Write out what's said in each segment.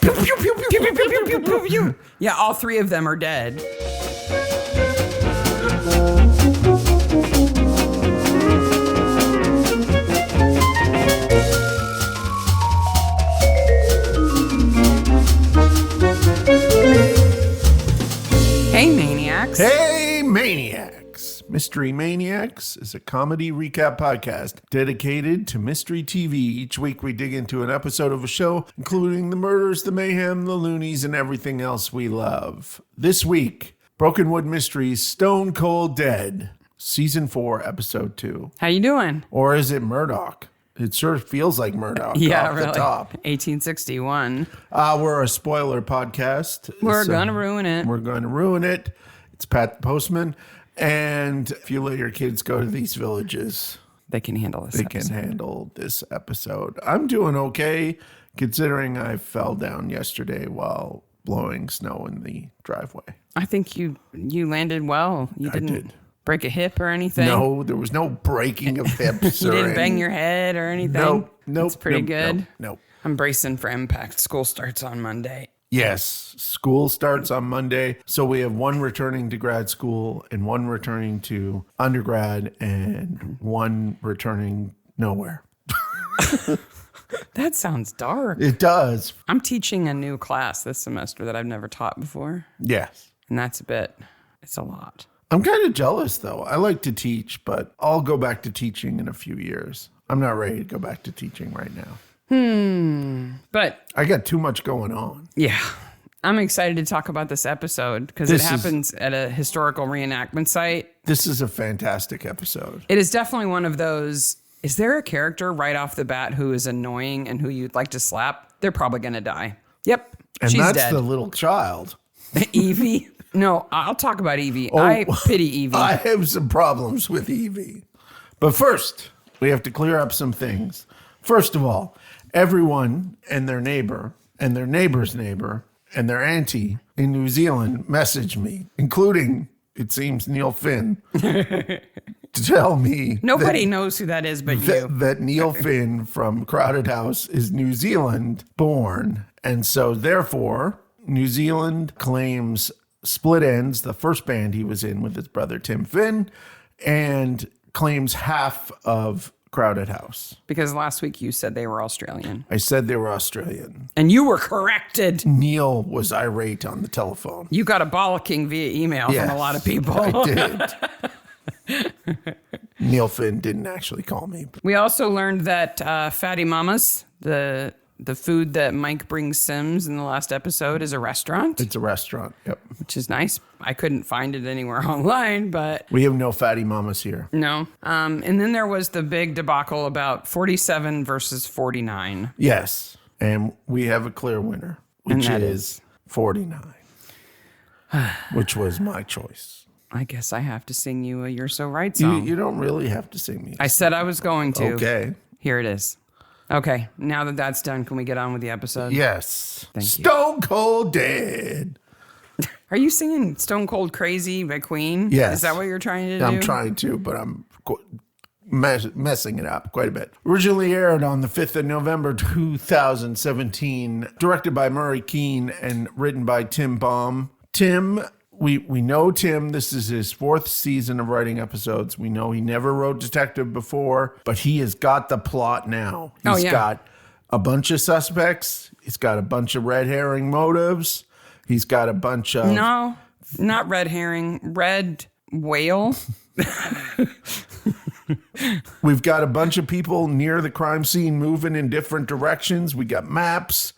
Pew, pew, pew, pew, pew, pew, pew, pew, pew, pew. Yeah, all three of them are dead. Hey, Maniacs. Hey, Maniacs. Mystery Maniacs is a comedy recap podcast dedicated to mystery TV. Each week we dig into an episode of a show, including the murders, the mayhem, the loonies, and everything else we love. This week, Brokenwood Mysteries Stone Cold Dead, Season 4, Episode 2. How you doing? Or is it Murdoch? It sure feels like Murdoch Yeah, off really. the top. 1861. We're a spoiler podcast. We're gonna ruin it. We're going to ruin it. It's Pat the Postman. And if you let your kids go to these villages, They can handle this they episode. can handle this episode. I'm doing okay, considering I fell down yesterday while blowing snow in the driveway. I think you landed well. You didn't did. break a hip or anything. No, there was no breaking of hips. You or didn't bang any- your head or anything. Nope. That's pretty good. Nope. I'm bracing for impact. School starts on Monday. Yes, school starts on Monday. So we have one returning to grad school and one returning to undergrad and one returning nowhere. That sounds dark. It does. I'm teaching a new class this semester that I've never taught before. Yes. And it's a lot. I'm kind of jealous, though. I like to teach, but I'll go back to teaching in a few years. I'm not ready to go back to teaching right now. But I got too much going on. yeah, I'm excited to talk about this episode because it happens at a historical reenactment site. This is a fantastic episode. It is definitely one of those. Is there a character right off the bat who is annoying and who you'd like to slap? They're probably going to die. Yep. And she's that's dead. the little child. Evie? No, I'll talk about Evie. I pity Evie. I have some problems with Evie. But first, we have to clear up some things. First of all, everyone and their neighbor and their neighbor's neighbor and their auntie in New Zealand messaged me, including, it seems, Neil Finn, to tell me Nobody knows who that is but you. that Neil Finn from Crowded House is New Zealand born. And so therefore, New Zealand claims Split Ends, the first band he was in with his brother Tim Finn, and claims half of Crowded House. Because last week you said they were Australian. I said they were Australian. And you were corrected. Neil was irate on the telephone. You got a bollocking via email Yes, from a lot of people. I did. Neil Finn didn't actually call me. We also learned that Fatty Mama's, the food that Mike brings Sims in the last episode, is a restaurant, It's a restaurant. Yep. which is nice. I couldn't find it anywhere online, but We have no fatty mamas here. no. And then there was the big debacle about 47 versus 49. Yes. And we have a clear winner, which that is 49, which was my choice. I guess I have to sing you a You're So Right song. You don't really have to sing me. I said I was going to. Okay. Here it is. Okay, now that that's done, can we get on with the episode? Yes. Thank you. Stone Cold Dead. Are you singing Stone Cold Crazy by Queen? Yes. Is that what you're trying to do? I'm trying to, but I'm messing it up quite a bit. Originally aired on the 5th of November, 2017, directed by Murray Keane and written by Tim Baum. Tim, we know Tim. This is his 4th season of writing episodes. We know he never wrote detective before, but he has got the plot now. He's got a bunch of suspects. He's got a bunch of red herring motives. He's got a bunch of... No, not red herring, red whale. We've got a bunch of people near the crime scene moving in different directions. We got maps,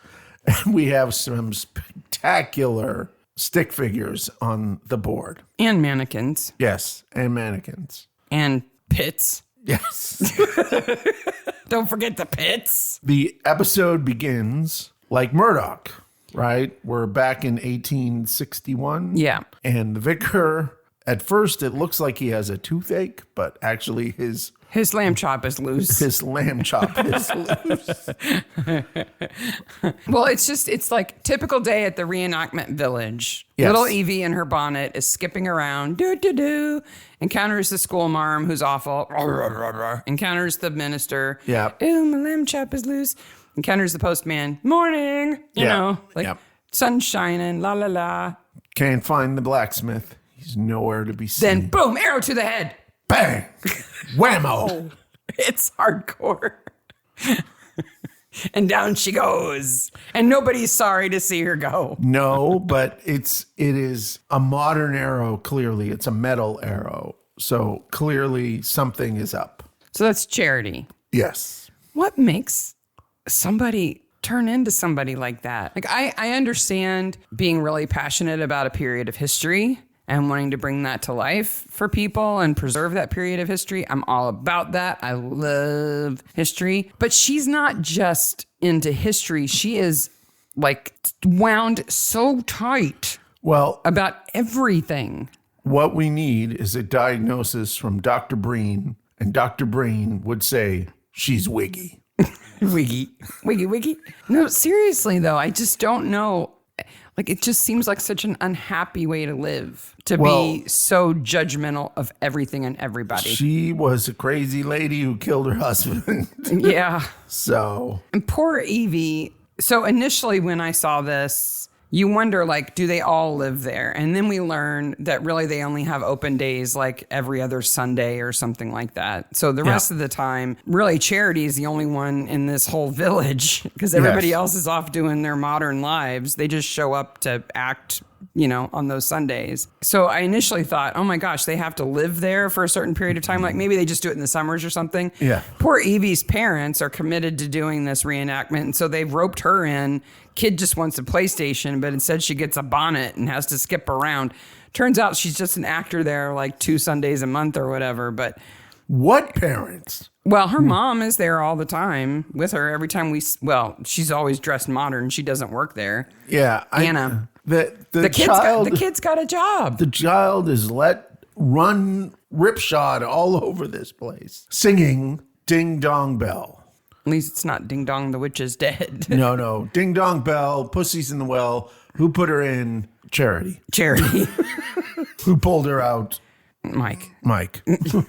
and we have some spectacular stick figures on the board. And mannequins. Yes, and mannequins. And pits. Yes. Don't forget the pits. The episode begins like Murdoch, right? We're back in 1861. Yeah. And the vicar, at first, it looks like he has a toothache, but actually his lamb chop is loose. his lamb chop is loose. Well, it's like typical day at the reenactment village. Yes. Little Evie in her bonnet is skipping around, encounters the school marm who's awful, encounters the minister. Yeah. Ew, my lamb chop is loose. Encounters the postman. Morning. You know, like sun shining, la la la. Can't find the blacksmith. He's nowhere to be seen. Then boom, arrow to the head. Bang! Whammo! It's hardcore. And down she goes. And nobody's sorry to see her go. No, but it is a modern arrow, clearly. It's a metal arrow. So clearly something is up. So that's Charity. Yes. What makes somebody turn into somebody like that? Like, I understand being really passionate about a period of history and wanting to bring that to life for people and preserve that period of history. I'm all about that. I love history. But she's not just into history. She is like wound so tight about everything. What we need is a diagnosis from Dr. Breen, and Dr. Breen would say she's wiggy. Wiggy. No, seriously though, I just don't know. Like, it just seems like such an unhappy way to live, to be so judgmental of everything and everybody. She was a crazy lady who killed her husband. Yeah. So. And poor Evie. So initially when I saw this, you wonder, like, do they all live there? And then we learn that really they only have open days like every other Sunday or something like that. So the rest of the time, really Charity is the only one in this whole village because everybody else is off doing their modern lives. They just show up to act, you know, on those Sundays. So I initially thought, oh my gosh, they have to live there for a certain period of time. Like maybe they just do it in the summers or something. Yeah. Poor Evie's parents are committed to doing this reenactment. And so they've roped her in. Kid just wants a PlayStation, but instead she gets a bonnet and has to skip around. Turns out she's just an actor there like 2 Sundays a month or whatever. But what parents? Well, her mom is there all the time with her every time she's always dressed modern. She doesn't work there. Yeah. Anna. The kid's got a job. The child is let run ripshod all over this place, singing Ding Dong Bell. At least it's not Ding Dong, the witch is dead. No. Ding Dong Bell, Pussy's in the Well. Who put her in? Charity. Who pulled her out? Mike.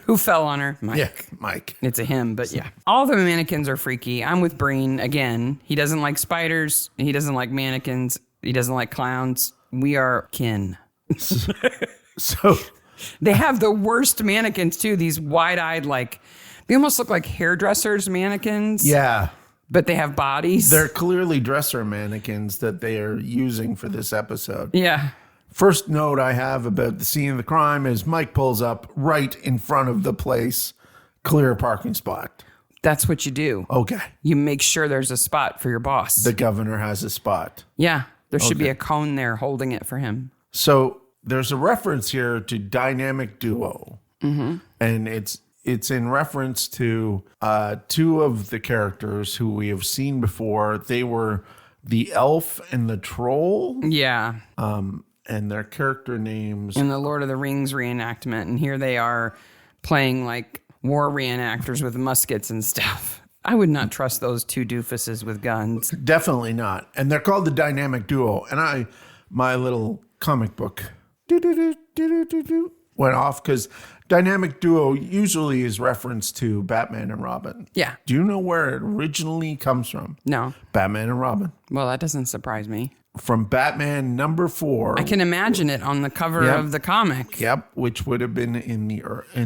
Who fell on her? Mike. Yeah, Mike. It's a him, but yeah. All the mannequins are freaky. I'm with Breen again. He doesn't like spiders. He doesn't like mannequins. He doesn't like clowns. We are kin. So they have the worst mannequins too. These wide-eyed, like, they almost look like hairdressers mannequins. Yeah. But they have bodies. They're clearly dresser mannequins that they are using for this episode. Yeah. First note I have about the scene of the crime is Mike pulls up right in front of the place, clear a parking spot. That's what you do. Okay. You make sure there's a spot for your boss. The governor has a spot. Yeah. There should be a cone there holding it for him. So there's a reference here to dynamic duo. Mm-hmm. And it's in reference to 2 of the characters who we have seen before. They were the elf and the troll. Yeah. And their character names. In the Lord of the Rings reenactment. And here they are playing like war reenactors with muskets and stuff. I would not trust those 2 doofuses with guns. Definitely not. And they're called the dynamic duo. And my little comic book went off because dynamic duo usually is reference to Batman and Robin. Yeah. Do you know where it originally comes from? No. Batman and Robin. Well, that doesn't surprise me. From Batman #4. I can imagine it on the cover of the comic. Yep, which would have been in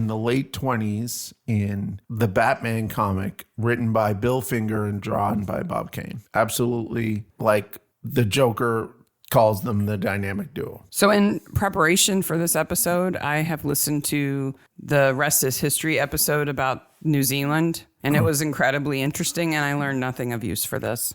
the late 20s in the Batman comic written by Bill Finger and drawn by Bob Kane. Absolutely, like the Joker calls them the dynamic duo. So in preparation for this episode, I have listened to the Rest is History episode about New Zealand, and it was incredibly interesting, and I learned nothing of use for this.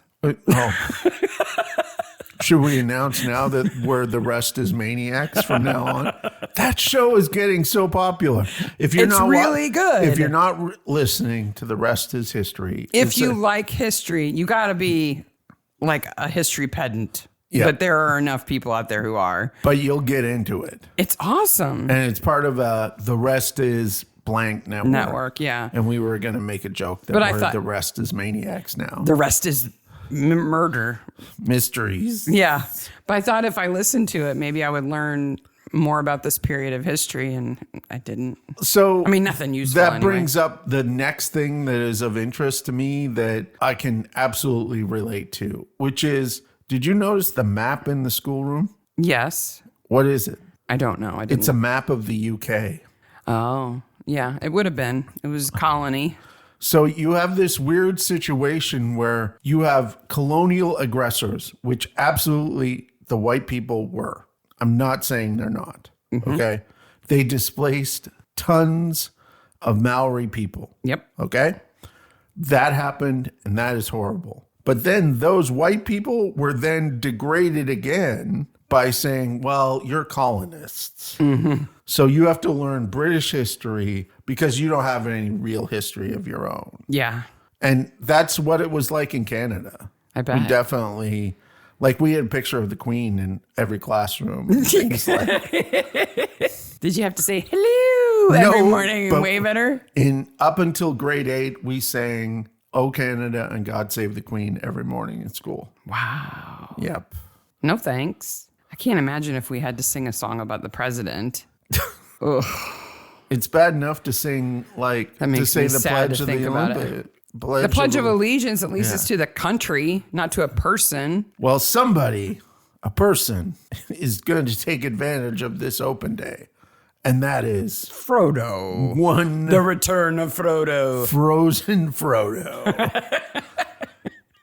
Should we announce now that we're the Rest is Maniacs from now on? That show is getting so popular. If you're it's not really good. If you're not listening to the Rest is History, if you like history, you got to be like a history pedant. Yeah. But there are enough people out there who are. But you'll get into it. It's awesome. And it's part of the Rest is blank network. Yeah. And we were going to make a joke that the Rest is Maniacs now. The rest is murder. Mysteries. Yeah. But I thought if I listened to it, maybe I would learn more about this period of history, and I didn't. So, I mean, nothing useful That anyway. brings up the next thing that is of interest to me that I can absolutely relate to, which is, did you notice the map in the schoolroom? Yes. What is it? I don't know. I didn't. It's a map of the UK. Oh, yeah. It would have been. It was colony. So you have this weird situation where you have colonial aggressors, which absolutely the white people were. I'm not saying they're not. Okay. They displaced tons of Maori people. Yep. Okay. That happened, and that is horrible. But then those white people were then degraded again by saying, well, you're colonists. So you have to learn British history because you don't have any real history of your own. Yeah. And that's what it was like in Canada. I bet. We definitely, like, we had a picture of the Queen in every classroom. And things like, Did you have to say hello every No, morning and but- wave at her? up until grade 8, we sang "Oh Canada" and "God Save the Queen" every morning in school. Wow. Yep. No thanks. I can't imagine if we had to sing a song about the president. Ugh. It's bad enough to sing, like, That to makes say me the sad Pledge to of the think about it. Olympic. The Pledge of Allegiance at least is to the country, not to a person. Well, somebody, a person, is going to take advantage of this open day. And that is Frodo. one The return of Frodo. frozen Frodo.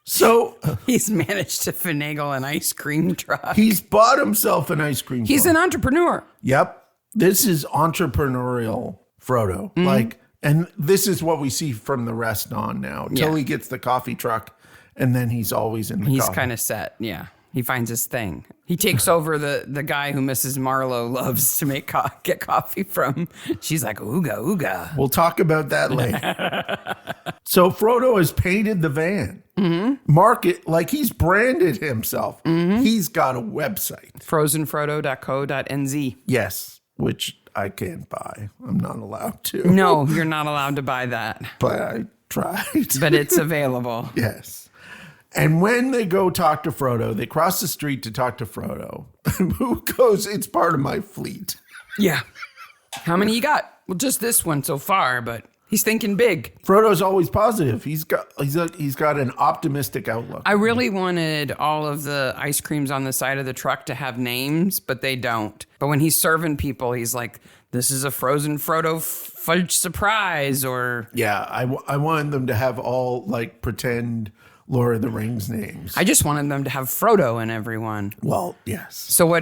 So He's managed to finagle an ice cream truck. he's bought himself an ice cream He's truck. an entrepreneur. Yep. This is entrepreneurial Frodo. Mm-hmm. Like, and this is what we see from the rest on now. Till Yeah. he gets the coffee truck, and then he's always in the He's coffee. kind of set. Yeah. He finds his thing. He takes over the guy who Mrs. Marlowe loves to make get coffee from. She's like, ooga, ooga. We'll talk about that later. So Frodo has painted the van. Market, like he's branded himself. He's got a website. Frozenfrodo.co.nz. Yes, which I can't buy. I'm not allowed to. No, you're not allowed to buy that, But I tried. but it's available. Yes. And when they go talk to Frodo, they cross the street to talk to Frodo, who goes, "It's part of my fleet." Yeah. How many you got? Well, just this one so far, but he's thinking big. Frodo's always positive. He's got an optimistic outlook. I really wanted all of the ice creams on the side of the truck to have names, but they don't. But when he's serving people, he's like, this is a frozen Frodo fudge surprise, or... Yeah, I wanted them to have all, like, pretend Lord of the Rings names. I just wanted them to have Frodo in everyone. Well, yes. So what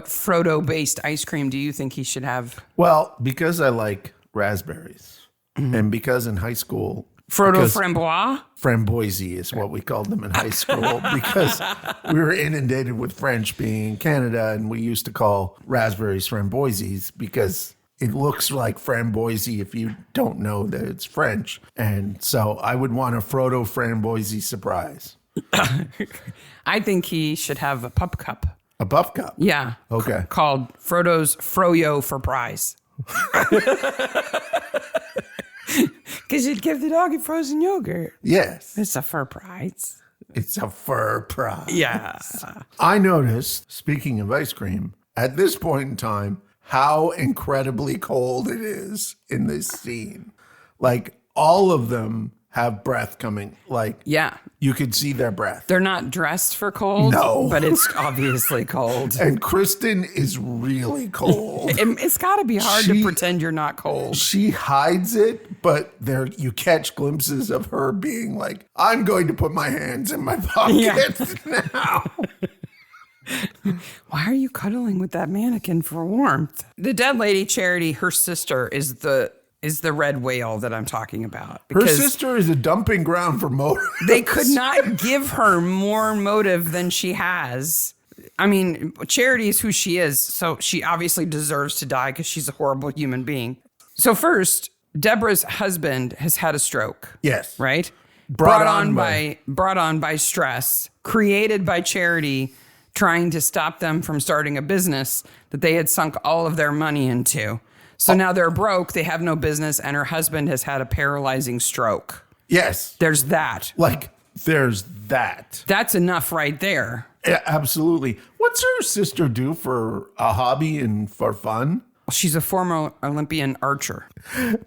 Frodo-based ice cream do you think he should have? Well, because I like raspberries. And because in high school... Frodo because Framboise? Framboise is what we called them in high school because we were inundated with French being in Canada, and we used to call raspberries framboises because it looks like framboise if you don't know that it's French. And so I would want a Frodo Framboise surprise. I think he should have a pup cup. A buff cup. Yeah. Okay. Called Frodo's Froyo for prize. Because you'd give the dog a frozen yogurt. Yes. It's a fur prize. It's a fur prize. Yeah. I noticed, speaking of ice cream, at this point in time, how incredibly cold it is in this scene. Like, all of them have breath coming. Like, Yeah. you could see their breath. They're not dressed for cold. No. But it's obviously cold. And Kristen is really cold. It's got to be hard to pretend you're not cold. She hides it, but there you catch glimpses of her being like, I'm going to put my hands in my pockets now. Why are you cuddling with that mannequin for warmth? The dead lady Charity, her sister, is the red whale that I'm talking about. Her sister is a dumping ground for motorists. They could not give her more motive than she has. I mean, Charity is who she is, so she obviously deserves to die because she's a horrible human being. So first, Deborah's husband has had a stroke. Yes. Right? Brought on on by stress, created by Charity, trying to stop them from starting a business that they had sunk all of their money into. So now they're broke, they have no business, and her husband has had a paralyzing stroke. Yes. There's that. Like, there's that. That's enough right there. Yeah, absolutely. What's her sister do for a hobby and for fun? She's a former Olympian archer.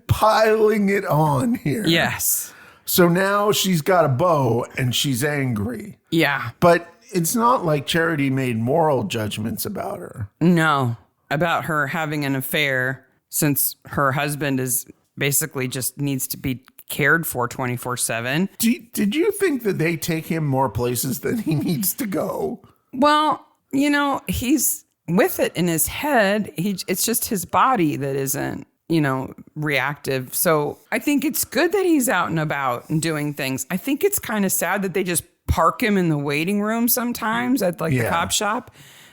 Piling it on here. Yes. So now she's got a bow and she's angry. Yeah. But it's not like Charity made moral judgments about her. No. About her having an affair since her husband is basically just needs to be cared for 24/7. Did you think that they take him more places than he needs to go? Well, he's with it in his head. It's just his body that isn't, reactive. So I think it's good that he's out and about and doing things. I think it's kind of sad that they just park him in the waiting room sometimes at the cop shop.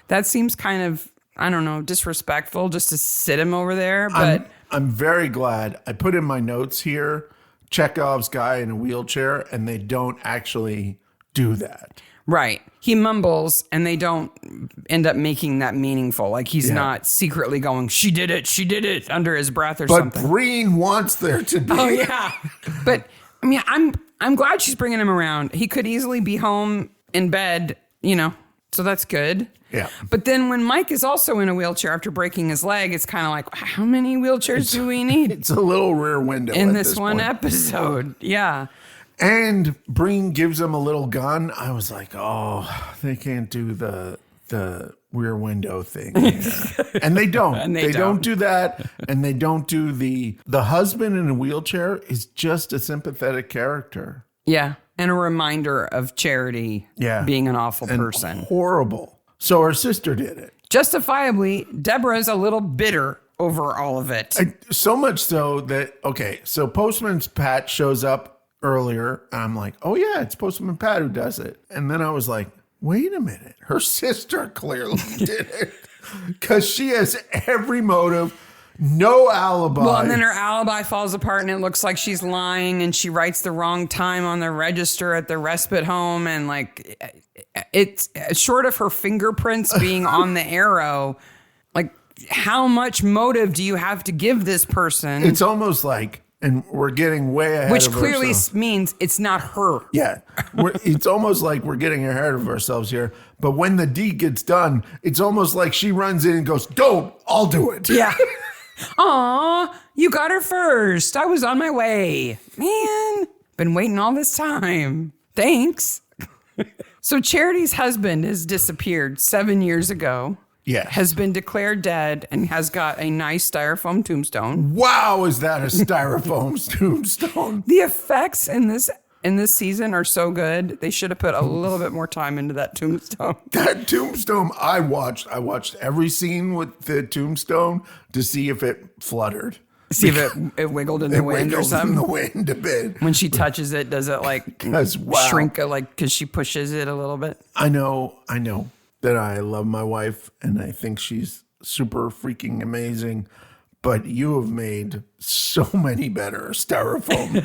That seems kind of, I don't know, disrespectful just to sit him over there. But I'm very glad I put in my notes here Chekhov's guy in a wheelchair, and they don't actually do that. Right. He mumbles and they don't end up making that meaningful. Like he's not secretly going, she did it under his breath or something. But Breen wants there to be. Oh, yeah. But I mean, I'm glad she's bringing him around. He could easily be home in bed, so that's good. Yeah. But then when Mike is also in a wheelchair after breaking his leg, it's kind of like, how many wheelchairs do we need? It's a little rear window in at this one point. episode. Yeah. And Breen gives him a little gun. I was like, oh, they can't do the rear window thing here. And they don't. And they don't do that. And they don't do the husband in a wheelchair is just a sympathetic character. Yeah. And a reminder of Charity being an awful person. Horrible. So her sister did it. Justifiably, Deborah's a little bitter over all of it. So much so that, so Postman's Pat shows up earlier. And I'm like, oh yeah, it's Postman Pat who does it. And then I was like, wait a minute. Her sister clearly did it. Because she has every motive, no alibi. Well, and then her alibi falls apart and it looks like she's lying and she writes the wrong time on the register at the respite home. And it's short of her fingerprints being on the arrow. Like, how much motive do you have to give this person? It's almost like, and we're getting way ahead which of clearly ourselves. Means it's not her. Yeah. It's almost like we're getting ahead of ourselves here. But when the deed gets done, it's almost like she runs in and goes, don't, I'll do it. Yeah. Aw, you got her first. I was on my way. Man, been waiting all this time. Thanks. So Charity's husband has disappeared 7 years ago. Yes. Has been declared dead and has got a nice styrofoam tombstone. Wow, is that a styrofoam tombstone? The effects in this season are so good. They should have put a little bit more time into that tombstone. That tombstone I watched every scene with the tombstone to see if it fluttered. See if it wiggled in the wind or something. In the wind a bit. When she touches it, does it shrink because she pushes it a little bit? I know that I love my wife and I think she's super freaking amazing, but you have made so many better styrofoam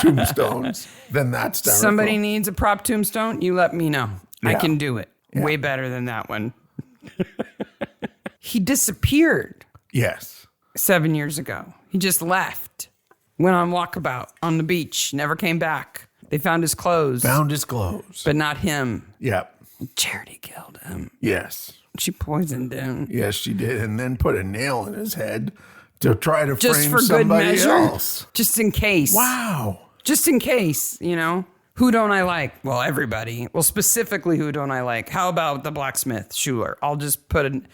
tombstones than that styrofoam. Somebody needs a prop tombstone, you let me know. Yeah. I can do it. Yeah. Way better than that one. He disappeared. Yes. 7 years ago. He just left. Went on walkabout on the beach. Never came back. They found his clothes. But not him. Yep. Charity killed him. Yes. She poisoned him. Yes, she did. And then put a nail in his head to try to just frame for somebody good measure. else. Just in case. Wow. Just in case, Who don't I like? Well, everybody. Well, specifically, who don't I like? How about the blacksmith, Schuler? I'll just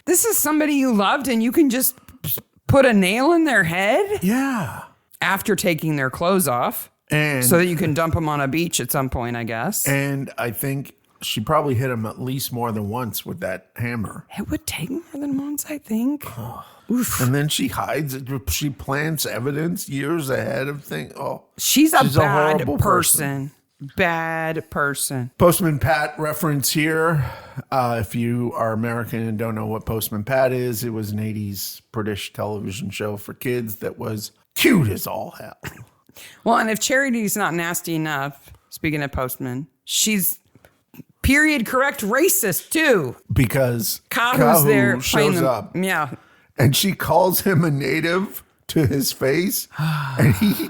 this is somebody you loved and you can just put a nail in their head? Yeah. After taking their clothes off. And so that you can dump them on a beach at some point, I guess. And I think she probably hit him at least more than once with that hammer. It would take more than once, I think. And then she hides it. She plants evidence years ahead of things. Oh, she's a bad horrible person. Bad person. Postman Pat reference here. If you are American and don't know what Postman Pat is, it was an 80s British television show for kids that was cute as all hell. Well, and if Charity's not nasty enough, speaking of Postman, she's period correct racist too. Because Cahoe's there shows up. Yeah. And she calls him a native to his face. And he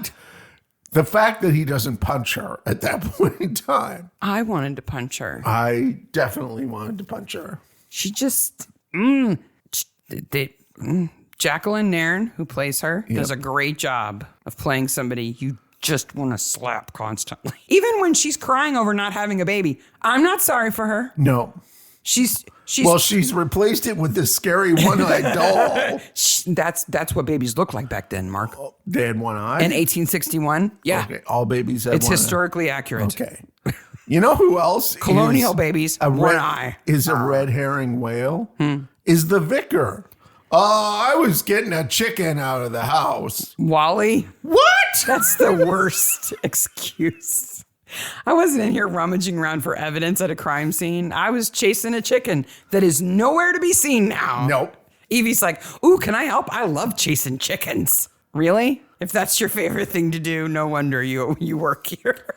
The fact that he doesn't punch her at that point in time. I wanted to punch her. I definitely wanted to punch her. She just, Jacqueline Nairn, who plays her, does a great job of playing somebody you just want to slap constantly. Even when she's crying over not having a baby, I'm not sorry for her. No. She's replaced it with this scary one-eyed doll. That's what babies looked like back then, Mark. They had one eye? In 1861? Yeah. Okay, all babies had it's one historically accurate. Okay. You know who else? Colonial babies, one eye. Is a red herring whale? Is the vicar. I was getting a chicken out of the house. Wally? What? That's the worst excuse. I wasn't in here rummaging around for evidence at a crime scene. I was chasing a chicken that is nowhere to be seen now. Nope. Evie's like, ooh, can I help? I love chasing chickens. Really? If that's your favorite thing to do, no wonder you work here.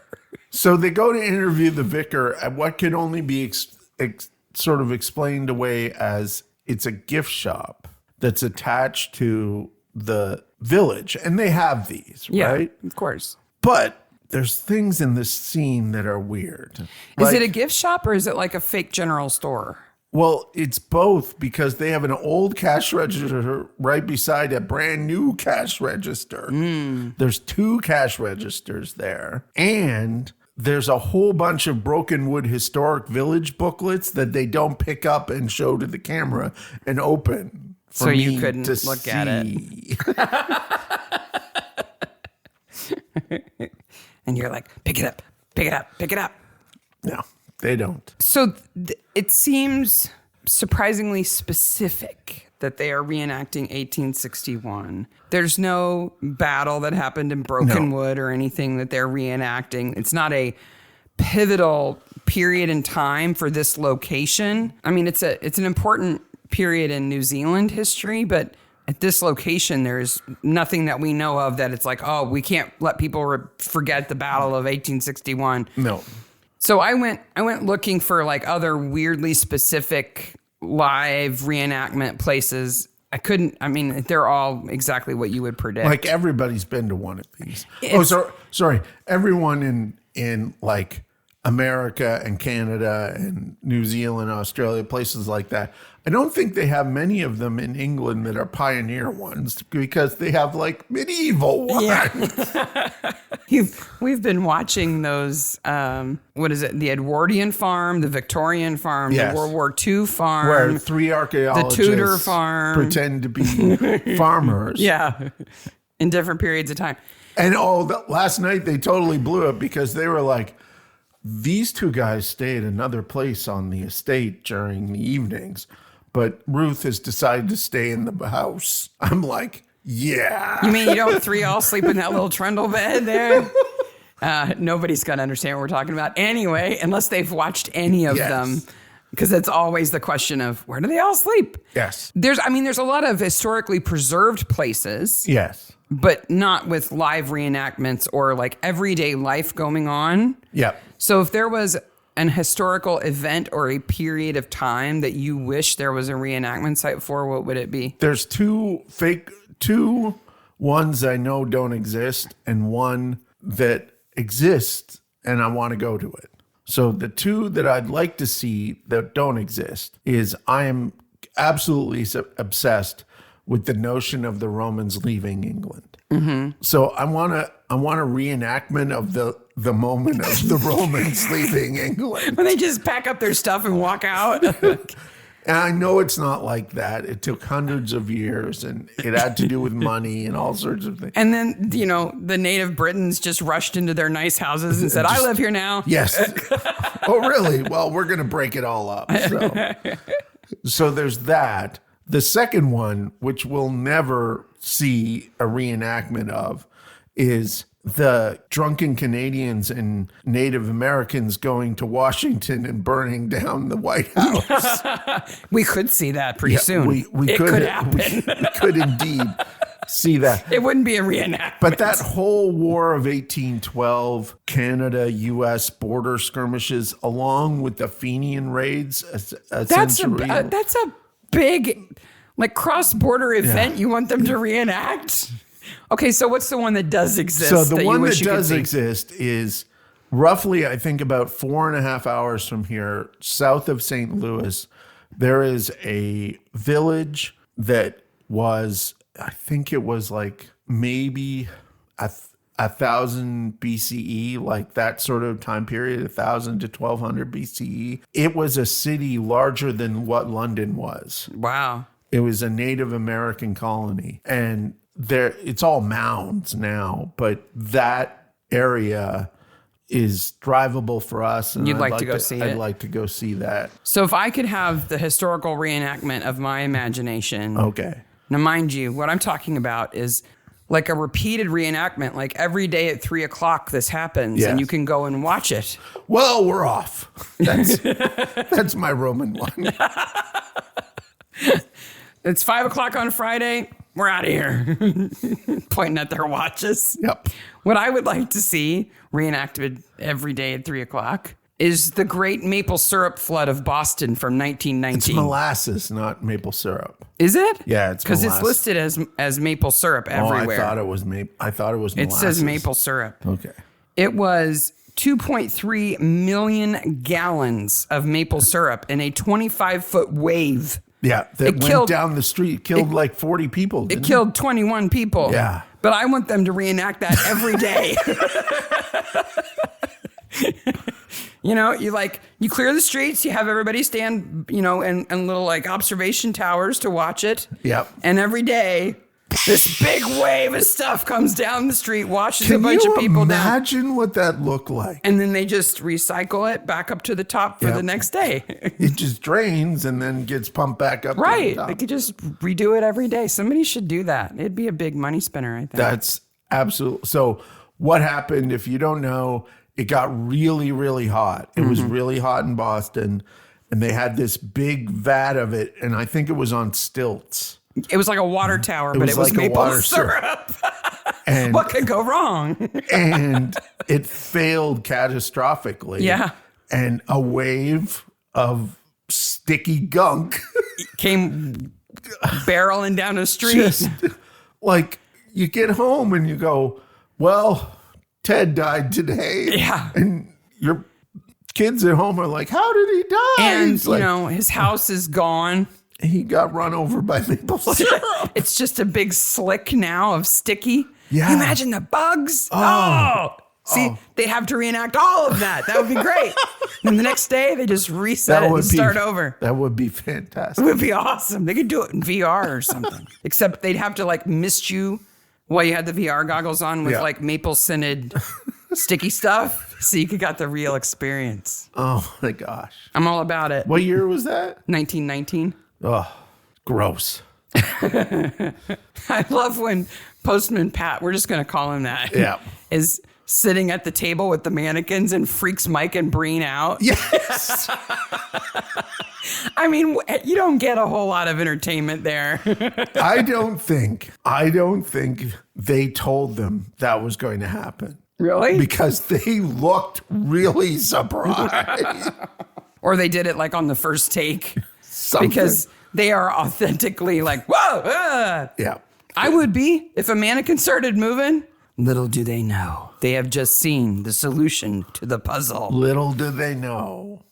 So they go to interview the vicar at what can only be sort of explained away as it's a gift shop that's attached to the village. And they have these, right? Yeah, of course. But there's things in this scene that are weird. Is it a gift shop or is it like a fake general store? Well, it's both because they have an old cash register right beside a brand new cash register. There's 2 cash registers there. And there's a whole bunch of Brokenwood Historic Village booklets that they don't pick up and show to the camera and open. So you couldn't look at it. And you're like, pick it up, pick it up, pick it up. No, they don't. So it seems surprisingly specific that they are reenacting 1861. There's no battle that happened in Brokenwood or anything that they're reenacting. It's not a pivotal period in time for this location. I mean, it's an important period in New Zealand history, but at this location, there's nothing that we know of that it's like, oh, we can't let people forget the Battle of 1861. No. So I went looking for like other weirdly specific live reenactment places. I couldn't. I mean, they're all exactly what you would predict. Like everybody's been to one of these. Sorry. Everyone in like America and Canada and New Zealand, Australia, places like that. I don't think they have many of them in England that are pioneer ones because they have like medieval ones. Yeah. We've been watching those, what is it? The Edwardian farm, the Victorian farm, yes. the World War II farm. Where 3 archaeologists the Tudor farm. pretend to be farmers. Yeah. In different periods of time. And last night they totally blew it because they were like, these 2 guys stay at another place on the estate during the evenings, but Ruth has decided to stay in the house. I'm like, yeah. You mean you don't 3 all sleep in that little trundle bed there? Nobody's going to understand what we're talking about anyway, unless they've watched any of them. Because it's always the question of where do they all sleep? Yes. There's a lot of historically preserved places. Yes. But not with live reenactments or like everyday life going on. Yeah. So if there was an historical event or a period of time that you wish there was a reenactment site for, what would it be? There's 2 ones I know don't exist and one that exists and I want to go to it. So the 2 that I'd like to see that don't exist is I am absolutely obsessed with the notion of the Romans leaving England. Mm-hmm. So I want a reenactment of the moment of the Romans leaving England. When they just pack up their stuff and walk out. And I know it's not like that. It took hundreds of years and it had to do with money and all sorts of things. And then, the native Britons just rushed into their nice houses and said, I live here now. Yes. Oh, really? Well, we're going to break it all up. So there's that. The second one, which we'll never see a reenactment of, is the drunken Canadians and Native Americans going to Washington and burning down the White House. We could see that pretty soon. We could happen. We could indeed see that. It wouldn't be a reenactment. But that whole War of 1812, Canada-U.S. border skirmishes, along with the Fenian raids, that's a big, like, cross-border event you want them to reenact. Okay, so what's the one that does exist? So the that one you that wish you could does see? exist is roughly, I think, about 4.5 hours from here, south of St. Louis. There is a village that was, I think it was like maybe a 1,000 BCE, like that sort of time period, 1,000 to 1,200 BCE. It was a city larger than what London was. Wow. It was a Native American colony, and it's all mounds now, but that area is drivable for us. And You'd like to go see it? I'd like to go see that. So if I could have the historical reenactment of my imagination. Okay. Now, mind you, what I'm talking about is like a repeated reenactment. Like every day at 3:00, this happens, Yes. and you can go and watch it. Well, we're off. That's my Roman one. It's 5:00 on Friday. We're out of here. Pointing at their watches. Yep. What I would like to see reenacted every day at 3:00 is the Great Maple Syrup Flood of Boston from 1919. It's molasses, not maple syrup. Is it? Yeah, it's because it's molasses. listed as maple syrup everywhere. Oh, I thought it was molasses. It says maple syrup. Okay. It was 2.3 million gallons of maple syrup in a 25-foot wave. Yeah, that went killed- down the street, killed like 40 people. It Didn't killed 21 people. Yeah. But I want them to reenact that every day. You clear the streets, you have everybody stand, in little like observation towers to watch it. Yep. And every day, this big wave of stuff comes down the street, washes a bunch of people down. Imagine what that looked like? And then they just recycle it back up to the top for Yep. the next day. It just drains and then gets pumped back up. Right. To the top. They could just redo it every day. Somebody should do that. It'd be a big money spinner, I think. That's absolute. So what happened, if you don't know, it got really, really hot. It was really hot in Boston, and they had this big vat of it, and I think it was on stilts. It was like a water tower, but it was like a maple water syrup. And, What could go wrong? and it failed catastrophically. Yeah. And a wave of sticky gunk Came barreling down the street. just like you get home and you go, well, Ted died today. Yeah. And your kids at home are like, how did he die? And, It's like, his house is gone. he got run over by maple syrup. It's just a big slick now of sticky. Yeah. Can you imagine the bugs? Oh. See, they have to reenact all of that. That would be great. And the next day, they just reset it and start over. That would be It fantastic. would be awesome. They could do it in VR or something. Except they'd have to like mist you while you had the VR goggles on with Yeah. like maple scented sticky stuff. So you got the real experience. Oh my gosh. I'm all about it. What year was that? 1919. Oh, gross. I love when Postman Pat, we're just going to call him that, Yeah. is sitting at the table with the mannequins and freaks Mike and Breen out. Yes. I mean, you don't get a whole lot of entertainment there. I don't think they told them that was going to happen. Really? Because they looked really surprised. Or they did it like on the first take. Something. Because they are authentically like, whoa. Yeah. I would be if a mannequin started moving. Little do they know. They have just seen the solution to the puzzle. Little do they know.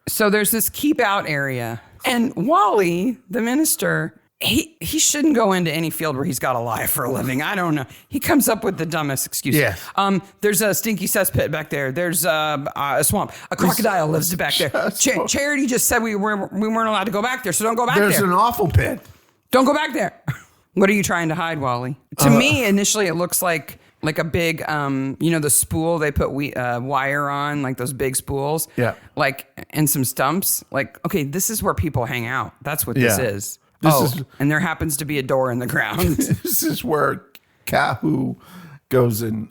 So there's this keep out area. And Wally, the minister, he shouldn't go into any field where he's got to lie for a living. I don't know. He comes up with the dumbest excuses. Yeah. There's a stinky cesspit back there. There's a swamp. A crocodile lives back there. Charity just said we weren't allowed to go back there, so don't go back There's there. an awful pit. Don't go back there. What are you trying to hide, Wally? To me, initially, it looks like a big, the spool they put wire on, like those big spools. Yeah. And some stumps. Like, okay, this is where people hang out. That's what this Yeah. is. This is- and there happens to be a door in the ground. This is where Cahokia goes and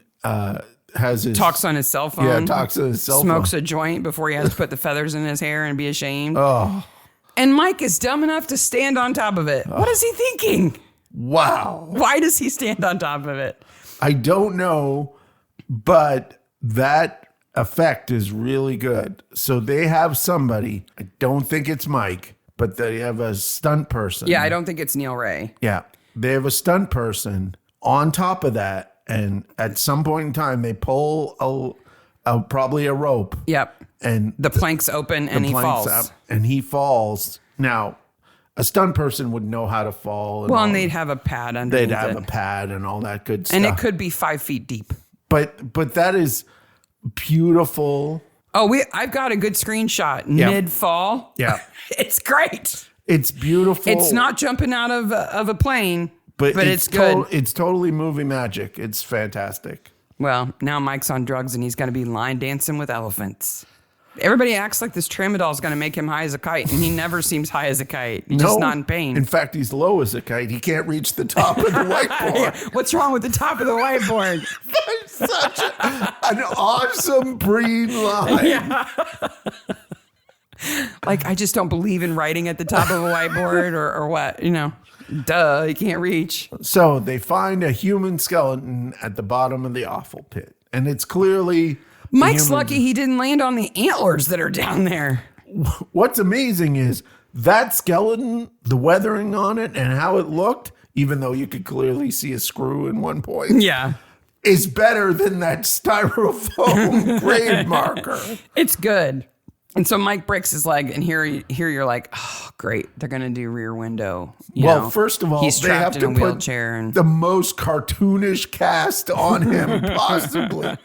has his... Talks on his cell phone. Yeah, talks on his cell Smokes phone. a joint before he has to put the feathers in his hair and be ashamed. Oh, And Mike is dumb enough to stand on top of it. What is he thinking? wow. Why does he stand on top of it? I don't know, but that effect is really good. So they have somebody, I don't think it's Mike, but they have a stunt person. Yeah, I don't think it's Neil Ray. Yeah. They have a stunt person on top of that, and at some point in time, they pull probably a rope. Yep. And the plank's open and he falls. And he falls. Now, a stunt person would know how to fall. And they'd have a pad underneath. They'd have a pad and all that good stuff. And it could be 5 feet deep. But that is beautiful. Oh, I've got a good screenshot. Midfall. Yeah. It's great. It's beautiful. It's not jumping out of a plane, but it's good. It's totally movie magic. It's fantastic. Well, now Mike's on drugs and he's going to be line dancing with elephants. Everybody acts like this tramadol is going to make him high as a kite, and he never seems high as a kite. He's just not in pain. In fact, he's low as a kite. He can't reach the top of the whiteboard. Yeah. What's wrong with the top of the whiteboard? That's such an awesome Breen line. Yeah. Like, I just don't believe in writing at the top of a whiteboard or what, duh, you can't reach. So they find a human skeleton at the bottom of the offal pit. And it's clearly... Mike's lucky he didn't land on the antlers that are down there. What's amazing is that skeleton, the weathering on it and how it looked, even though you could clearly see a screw in one point. Yeah. Is better than that styrofoam grave marker. It's good. And so Mike breaks his leg, and here you're like, oh, great, they're going to do Rear Window. First of all, he's they have trapped to in a wheelchair put the most cartoonish cast on him possibly.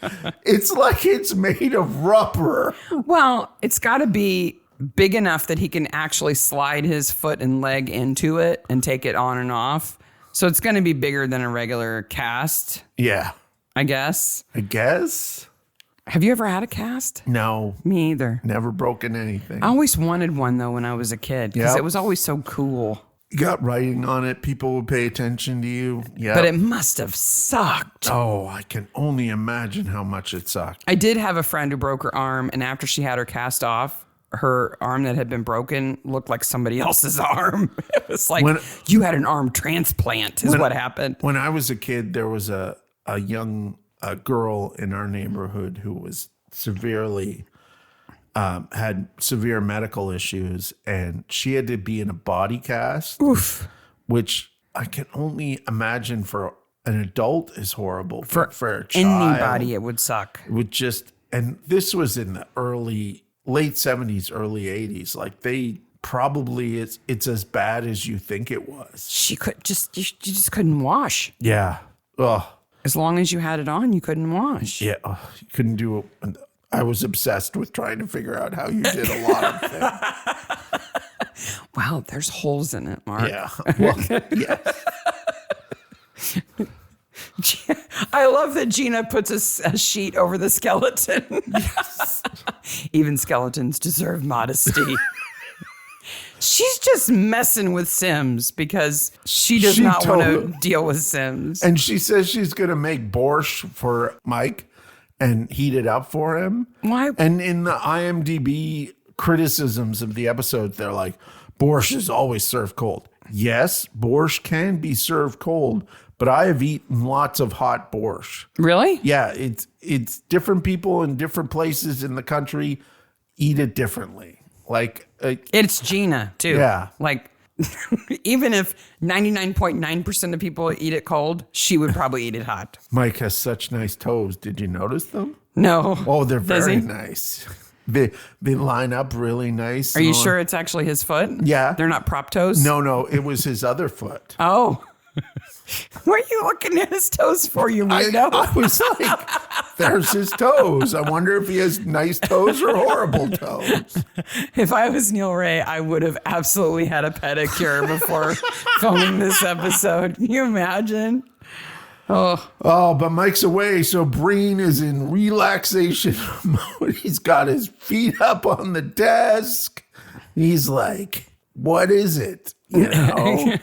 It's like it's made of rubber. Well, it's got to be big enough that he can actually slide his foot and leg into it and take it on and off. So it's going to be bigger than a regular cast. Yeah. I guess. Have you ever had a cast? No. Me either. Never broken anything. I always wanted one, though, when I was a kid, because it was always so cool. You got writing on it. People would pay attention to you. Yeah. But it must have sucked. Oh, I can only imagine how much it sucked. I did have a friend who broke her arm, and after she had her cast off, her arm that had been broken looked like somebody else's arm. It was like, you had an arm transplant is what happened. When I was a kid, there was a young... a girl in our neighborhood who was severely had severe medical issues, and she had to be in a body cast. Oof. Which I can only imagine for an adult is horrible. For a child, anybody, it would suck. It would and this was in the late 70s, early 80s. Like they probably it's as bad as you think it was. You just couldn't wash. Yeah. Ugh. As long as you had it on, you couldn't wash. Yeah, you couldn't do it. I was obsessed with trying to figure out how you did a lot of things. Wow, there's holes in it, Mark. Yeah. Well, yeah. I love that Gina puts a sheet over the skeleton. Yes. Even skeletons deserve modesty. She's just messing with Sims because she does not want to deal with Sims. And she says she's going to make borscht for Mike and heat it up for him. Why? And in the IMDb criticisms of the episode, they're like, borscht is always served cold. Yes, borscht can be served cold, but I have eaten lots of hot borscht. Really? Yeah, it's different people in different places in the country eat it differently. Like it's Gina too. Yeah. Like even if 99.9% of people eat it cold, she would probably eat it hot. Mike has such nice toes. Did you notice them? No. Oh, they're very nice. They line up really nice. Are you sure it's actually his foot? Yeah. They're not prop toes? No, it was his other foot. Oh. What are you looking at his toes for, you weirdo? I was like, there's his toes. I wonder if he has nice toes or horrible toes. If I was Neil Ray, I would have absolutely had a pedicure before filming this episode. Can you imagine? Oh, but Mike's away, so Breen is in relaxation mode. He's got his feet up on the desk. He's like, what is it? You know?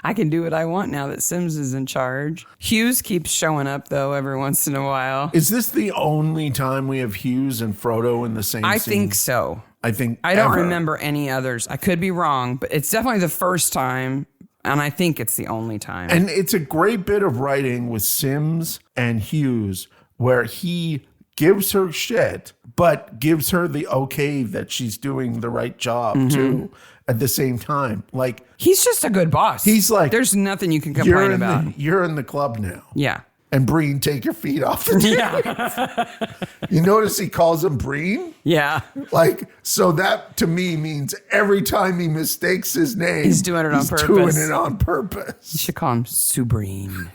I can do what I want now that Sims is in charge. Hughes keeps showing up, though, every once in a while. Is this the only time we have Hughes and Frodo in the same scene? I think so. I don't remember any others. I could be wrong, but it's definitely the first time, and I think it's the only time. And it's a great bit of writing with Sims and Hughes where he gives her shit, but gives her the okay that she's doing the right job too at the same time. Like, he's just a good boss. He's like, there's nothing you can complain about. You're in the club now. Yeah. And Breen, take your feet off the table. Yeah. You notice he calls him Breen? Yeah. Like, so that to me means every time he mistakes his name, he's doing it on purpose. Doing it on purpose. You should call him Sue Breen.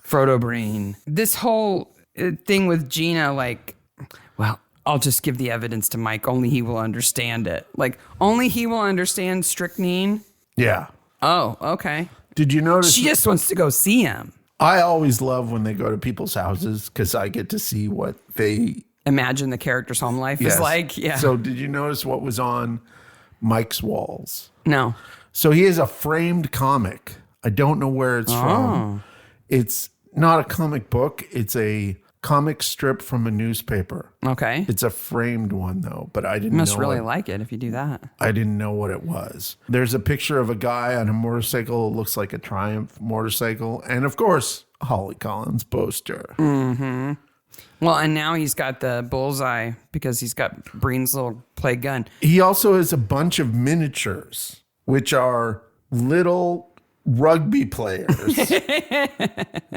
Frodo Breen. This whole thing with Gina, like, well, I'll just give the evidence to Mike. Only he will understand it. Like, only he will understand strychnine. Yeah. Oh, okay. Did you notice? She just wants to go see him. I always love when they go to people's houses because I get to see what they imagine the character's home life is like. Yeah. So did you notice what was on Mike's walls? No. So he has a framed comic. I don't know where it's from. It's not a comic book. It's a comic strip from a newspaper. Okay. It's a framed one though, but I didn't know. You must really like it if you do that. I didn't know what it was. There's a picture of a guy on a motorcycle. It looks like a Triumph motorcycle. And of course, a Holly Collins poster. Mm-hmm. Well, and now he's got the bullseye because he's got Breen's little play gun. He also has a bunch of miniatures, which are little rugby players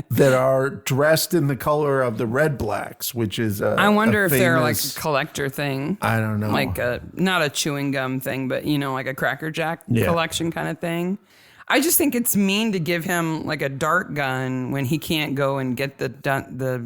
that are dressed in the color of the Red Blacks, which is I wonder if they're like a collector thing. I don't know. Like not a chewing gum thing, but like a Cracker Jack collection kind of thing. I just think it's mean to give him like a dart gun when he can't go and get the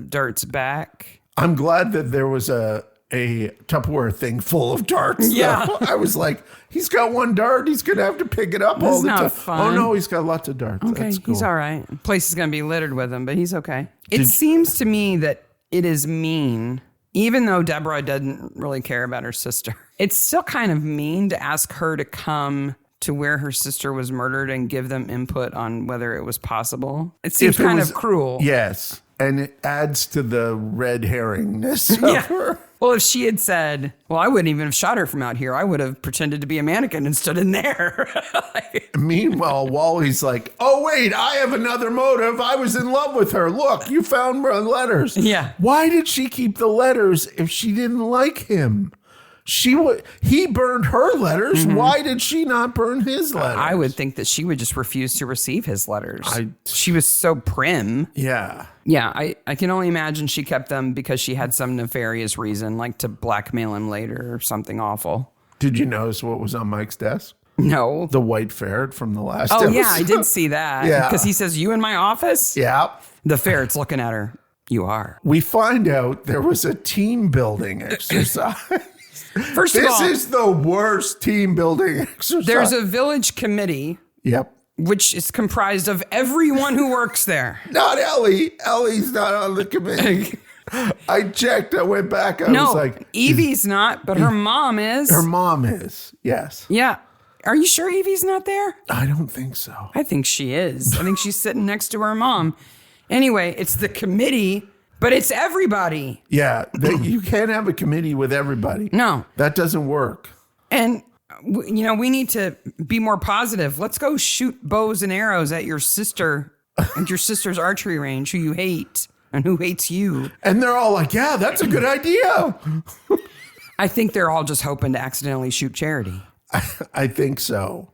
darts back. I'm glad that there was a Tupperware thing full of darts. Yeah. I was like, he's got one dart. He's going to have to pick it up all the time. Fun. Oh, no, he's got lots of darts. Okay, That's cool. He's all right. The place is going to be littered with them, but he's okay. It seems to me that it is mean, even though Deborah doesn't really care about her sister. It's still kind of mean to ask her to come to where her sister was murdered and give them input on whether it was possible. It seems kind of cruel. Yes. And it adds to the red herringness of her. Well, if she had said, well, I wouldn't even have shot her from out here. I would have pretended to be a mannequin and stood in there. Meanwhile, Wally's like, oh, wait, I have another motive. I was in love with her. Look, you found my letters. Yeah. Why did she keep the letters if she didn't like him? He burned her letters. Mm-hmm. Why did she not burn his letters? I would think that she would just refuse to receive his letters. She was so prim. Yeah. Yeah, I can only imagine she kept them because she had some nefarious reason, like to blackmail him later or something awful. Did you notice what was on Mike's desk? No. The white ferret from the last episode. Oh, yeah, I did see that. Yeah. Because he says, you in my office? Yeah. The ferret's looking at her. You are. We find out there was a team building exercise. First of all, this is the worst team building exercise. There's a village committee. Yep. Which is comprised of everyone who works there. Not Ellie. Ellie's not on the committee. I checked. I went back. I was like, Evie's not, but her mom is. Her mom is. Yes. Yeah. Are you sure Evie's not there? I don't think so. I think she is. I think she's sitting next to her mom. Anyway, it's the committee. But it's everybody. Yeah, you can't have a committee with everybody. No. That doesn't work. And, we need to be more positive. Let's go shoot bows and arrows at your sister and your sister's archery range, who you hate and who hates you. And they're all like, yeah, that's a good idea. I think they're all just hoping to accidentally shoot Charity. I think so.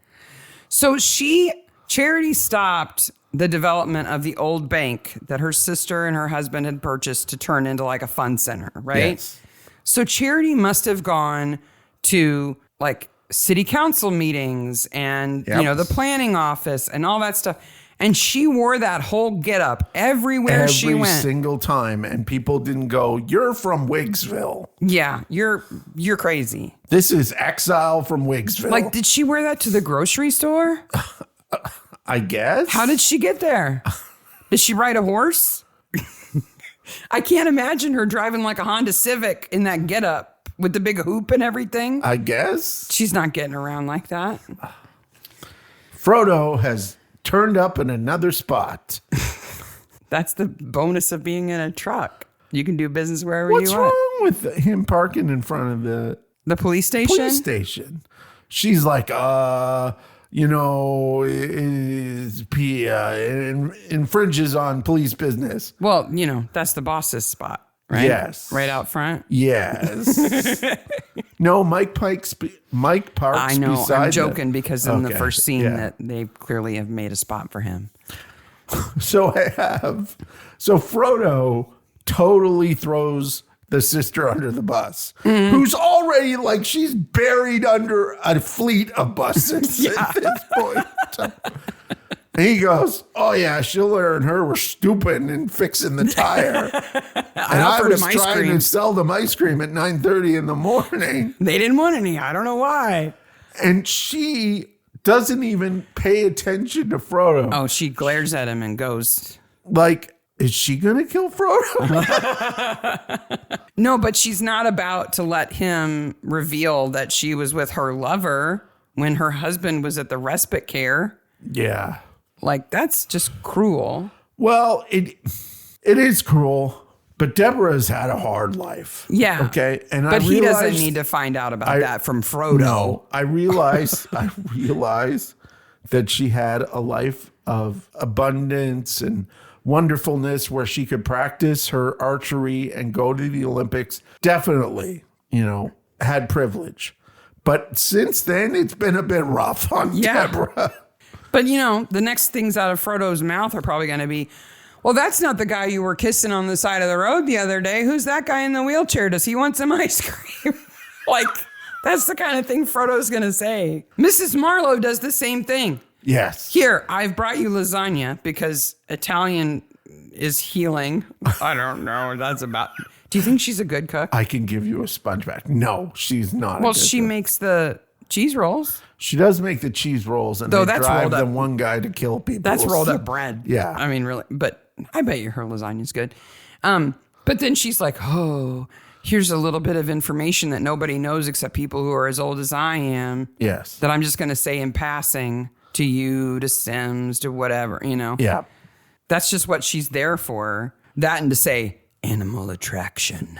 So Charity stopped the development of the old bank that her sister and her husband had purchased to turn into like a fun center, right? Yes. So Charity must have gone to like city council meetings and, the planning office and all that stuff. And she wore that whole getup everywhere she went. Every single time. And people didn't go, you're from Wigsville. Yeah, you're crazy. This is exile from Wigsville. Like, did she wear that to the grocery store? I guess. How did she get there? Did she ride a horse? I can't imagine her driving like a Honda Civic in that getup with the big hoop and everything. I guess. She's not getting around like that. Frodo has turned up in another spot. That's the bonus of being in a truck. You can do business wherever What's you want. What's wrong with him parking in front of the police station? Police station. She's like, infringes on police business. Well, that's the boss's spot. right? Yes. Right out front. Yes. No, Mike Parks I know. beside I'm joking because in the Okay, first scene yeah. that they clearly have made a spot for him. So Frodo totally throws the sister under the bus, who's already like she's buried under a fleet of buses at this point. And he goes, "Oh yeah, Schiller and her were stooping and fixing the tire, and I offered was him ice trying cream. to sell them ice cream at 9:30 in the morning." They didn't want any. I don't know why. And she doesn't even pay attention to Frodo. Oh, she glares at him and goes, Like, is she gonna kill Frodo? no, but she's not about to let him reveal that she was with her lover when her husband was at the respite care. Yeah. Like, that's just cruel. Well, it is cruel, but Deborah's had a hard life. Yeah. Okay. And but he doesn't realized- need to find out about that from Frodo. No, I realize that she had a life of abundance and wonderfulness where she could practice her archery and go to the Olympics. Definitely, had privilege. But since then, it's been a bit rough on Deborah. But, the next things out of Frodo's mouth are probably going to be, well, that's not the guy you were kissing on the side of the road the other day. Who's that guy in the wheelchair? Does he want some ice cream? Like, that's the kind of thing Frodo's going to say. Mrs. Marlowe does the same thing. Yes. Here, I've brought you lasagna because Italian is healing. I don't know what that's about. Do you think she's a good cook? I can give you a sponge bath. No, she's not. Well, she makes the cheese rolls. She does make the cheese rolls, and Though they that's drive rolled the up. one guy to kill people. That's rolled up bread. Yeah. I mean, really. But I bet you her lasagna's good. But then she's like, oh, here's a little bit of information that nobody knows except people who are as old as I am. Yes. That I'm just going to say in passing to you, to Sims, to whatever, Yeah. That's just what she's there for. That and to say animal attraction.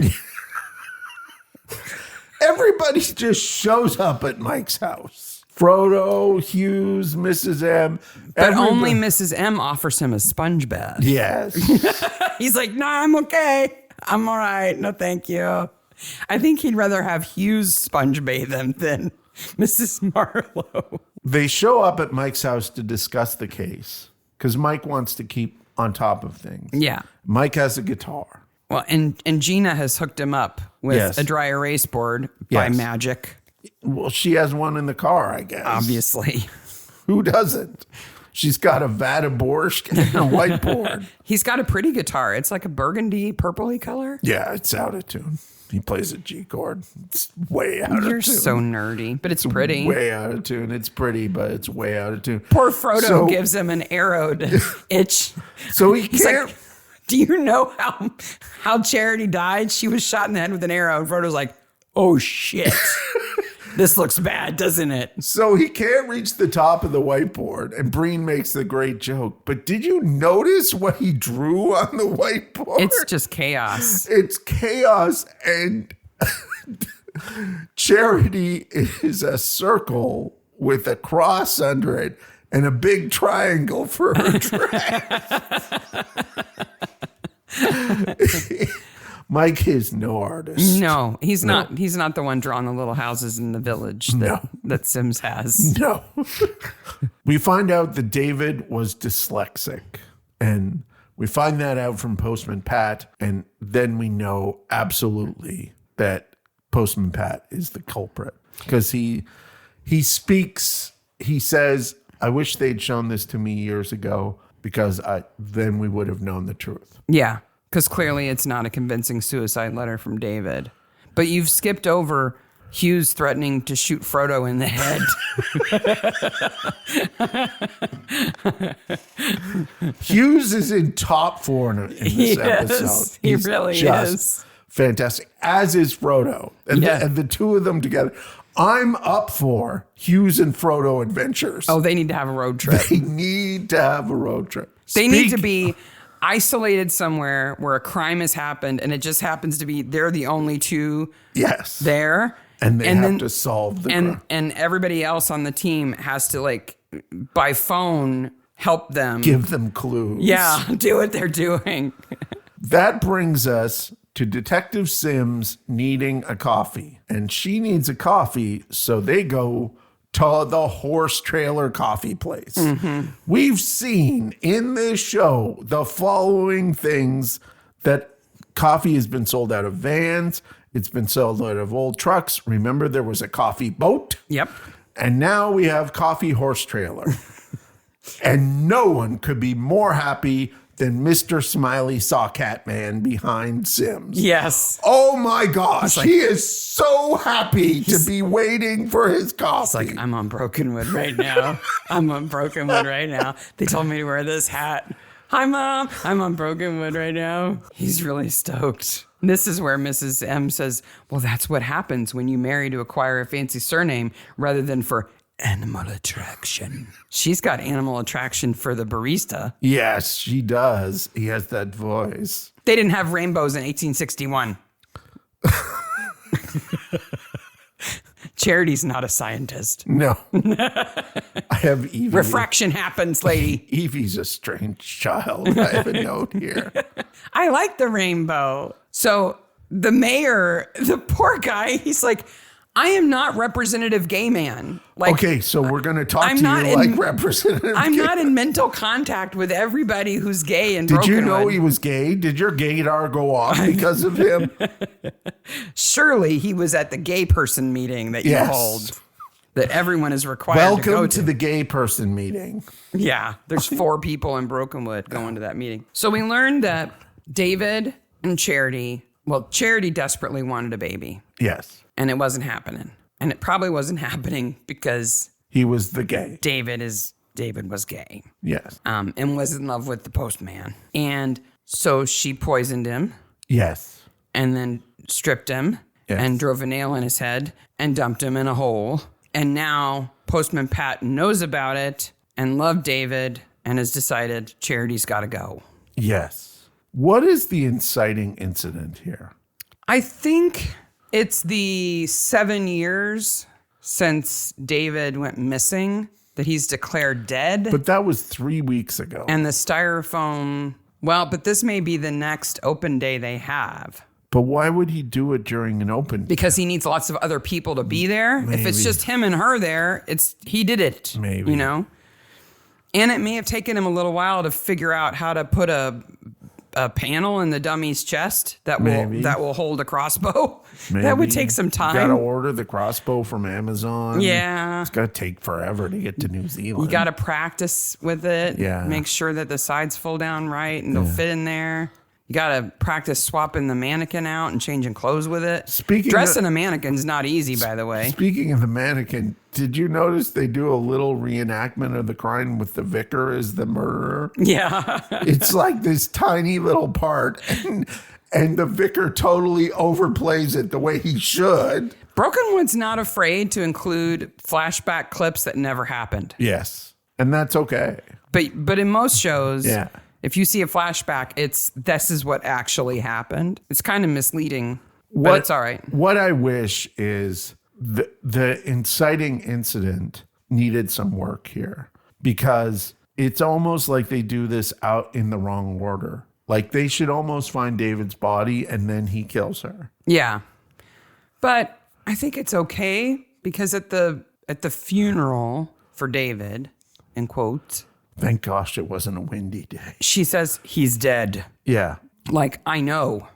Everybody just shows up at Mike's house. Frodo, Hughes, Mrs. M. But only Mrs. M offers him a sponge bath. Yes. He's like, nah, I'm okay. I'm all right. No, thank you. I think he'd rather have Hughes sponge bathe him than Mrs. Marlowe. They show up at Mike's house to discuss the case because Mike wants to keep on top of things. Yeah. Mike has a guitar. Well, and Gina has hooked him up with a dry erase board by magic. Well, she has one in the car, I guess. Obviously. Who doesn't? She's got a vat of borscht and a whiteboard. He's got a pretty guitar. It's like a burgundy, purpley color. Yeah, it's out of tune. He plays a G chord. It's way out of tune. You're so nerdy, but it's pretty. Way out of tune. It's pretty, but it's way out of tune. Poor Frodo gives him an arrow to itch. So he's like, do you know how Charity died? She was shot in the head with an arrow. And Frodo's like, oh, shit. This looks bad, doesn't it? So he can't reach the top of the whiteboard, and Breen makes the great joke. But did you notice what he drew on the whiteboard? It's just chaos. It's chaos, and Charity is a circle with a cross under it and a big triangle for her dress. Mike is no artist. No, he's not. He's not the one drawing the little houses in the village that Sims has. No. We find out that David was dyslexic, and we find that out from Postman Pat, and then we know absolutely that Postman Pat is the culprit because he speaks. He says, "I wish they'd shown this to me years ago because then we would have known the truth." Yeah. Because clearly it's not a convincing suicide letter from David. But you've skipped over Hughes threatening to shoot Frodo in the head. Hughes is in top form in this episode. He really is. Fantastic. As is Frodo. And, and the two of them together. I'm up for Hughes and Frodo adventures. Oh, they need to have a road trip. They need to have a road trip. They need to be isolated somewhere where a crime has happened, and it just happens to be they're the only two there. And they have to solve the crime. And everybody else on the team has to, like, by phone, help them. Give them clues. Yeah, do what they're doing. That brings us to Detective Sims needing a coffee. And she needs a coffee, so they go to the horse trailer coffee place. Mm-hmm. We've seen in this show the following things: that coffee has been sold out of vans. It's been sold out of old trucks. Remember, there was a coffee boat. Yep. And now we have coffee horse trailer. And no one could be more happy than Mr. Smiley Sawcat Man behind Sims. Yes. Oh my gosh. He is so happy to be waiting for his coffee. It's like, I'm on Brokenwood right now. I'm on Brokenwood right now. They told me to wear this hat. Hi, Mom. I'm on Brokenwood right now. He's really stoked. This is where Mrs. M says, well, that's what happens when you marry to acquire a fancy surname rather than for animal attraction. She's got animal attraction for the barista. Yes, she does. He has that voice. They didn't have rainbows in 1861. Charity's not a scientist. No. I have Evie. Refraction happens, lady. Evie's a strange child. I have a note here. I like the rainbow. So the mayor, the poor guy, he's like, I am not representative gay man. Like, okay, so we're going to talk to you like representative I'm gay. not in mental contact with everybody who's gay in Did Brokenwood. you know he was gay? Did your gaydar go off because of him? Surely he was at the gay person meeting that you hold. That everyone is required to go Welcome to. to the gay person meeting. Yeah, there's 4 people in Brokenwood going to that meeting. So we learned that David and Charity, Charity desperately wanted a baby. Yes. And it wasn't happening. And it probably wasn't happening because he was the gay. David was gay. Yes. And was in love with the postman. And so she poisoned him. Yes. And then stripped him. Yes. And drove a nail in his head and dumped him in a hole. And now Postman Pat knows about it and loved David and has decided Charity's got to go. Yes. What is the inciting incident here? I think it's the 7 years since David went missing that he's declared dead. But that was 3 weeks ago. And the styrofoam, but this may be the next open day they have. But why would he do it during an open day? Because he needs lots of other people to be there. Maybe. If it's just him and her there, he did it. Maybe. You know? And it may have taken him a little while to figure out how to put a panel in the dummy's chest that will hold a crossbow. Maybe. That would take some time. You got to order the crossbow from Amazon. Yeah. It's got to take forever to get to New Zealand. You got to practice with it. Yeah. Make sure that the sides fold down right and they'll fit in there. You got to practice swapping the mannequin out and changing clothes with it. Dressing a mannequin's not easy, by the way. Speaking of the mannequin, did you notice they do a little reenactment of the crime with the vicar as the murderer? Yeah. It's like this tiny little part, and the vicar totally overplays it the way he should. Brokenwood's not afraid to include flashback clips that never happened. Yes, and that's okay. But in most shows... Yeah. If you see a flashback, this is what actually happened. It's kind of misleading, but it's all right. What I wish is the inciting incident needed some work here, because it's almost like they do this out in the wrong order. Like they should almost find David's body and then he kills her. Yeah. But I think it's okay because at the funeral for David, in quotes, thank gosh it wasn't a windy day. She says he's dead. Yeah. Like, I know.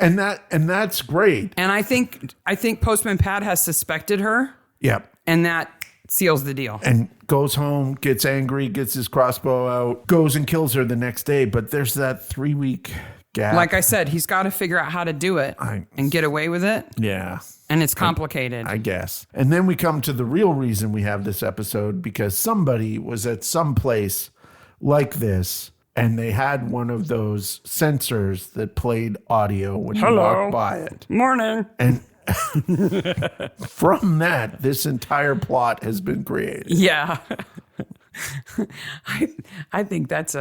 And that's great. And I think Postman Pat has suspected her. Yep. And that seals the deal. And goes home, gets angry, gets his crossbow out, goes and kills her the next day. But there's that 3-week gap. Like I said, he's got to figure out how to do it and get away with it. Yeah. And it's complicated. I guess. And then we come to the real reason we have this episode, because somebody was at some place like this and they had one of those sensors that played audio when you walked by it. Morning. And from that, this entire plot has been created. Yeah. I think that's